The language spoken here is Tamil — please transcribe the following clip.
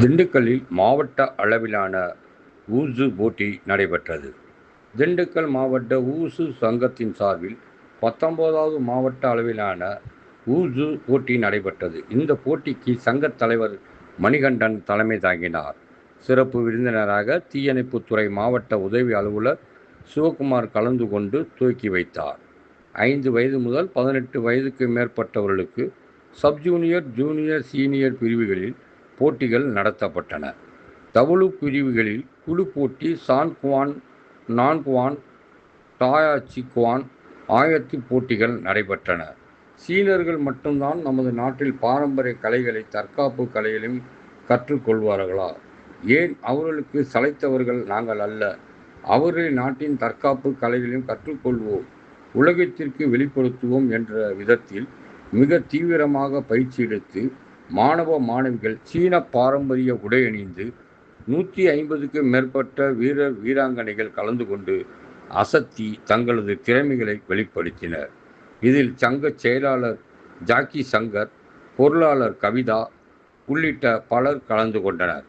திண்டுக்கல்லில் மாவட்ட அளவிலான ஊசு போட்டி நடைபெற்றது. திண்டுக்கல் மாவட்ட ஊசு சங்கத்தின் சார்பில் 19வது மாவட்ட அளவிலான ஊசு போட்டி நடைபெற்றது. இந்த போட்டிக்கு சங்கத் தலைவர் மணிகண்டன் தலைமை தாங்கினார். சிறப்பு விருந்தினராக தீயணைப்புத்துறை மாவட்ட உதவி அலுவலர் சிவகுமார் கலந்து கொண்டு துவக்கி வைத்தார். 5 வயது முதல் 18 வயதுக்கு மேற்பட்டவர்களுக்கு சப் ஜூனியர், ஜூனியர், சீனியர் பிரிவுகளில் போட்டிகள் நடத்தப்பட்டன. தவுளு பிரிவுகளில் குழு போட்டி, சான்குவான், நான்குவான், டாயாச்சிக்குவான் ஆயத்தி போட்டிகள் நடைபெற்றன. சீனியர்கள் மட்டும்தான் நமது நாட்டில் பாரம்பரிய கலைகளை, தற்காப்பு கலைகளையும் கற்றுக்கொள்வார்களா? ஏன் அவர்களுக்கு சளைத்தவர்கள் நாங்கள் அல்ல. அவர்களின் நாட்டின் தற்காப்பு கலைகளையும் கற்றுக்கொள்வோம், உலகத்திற்கு வெளிப்படுத்துவோம் என்ற விதத்தில் மிக தீவிரமாக பயிற்சி எடுத்து மாணவ, மாணவிகள் சீன பாரம்பரிய உடை அணிந்து 150க்கும் மேற்பட்ட வீரர், வீராங்கனைகள் கலந்து கொண்டு அசத்தி தங்களது திறமைகளை வெளிப்படுத்தினர். இதில் சங்க செயலாளர் ஜாக்கி சங்கர், பொருளாளர் கவிதா உள்ளிட்ட பலர் கலந்து கொண்டனர்.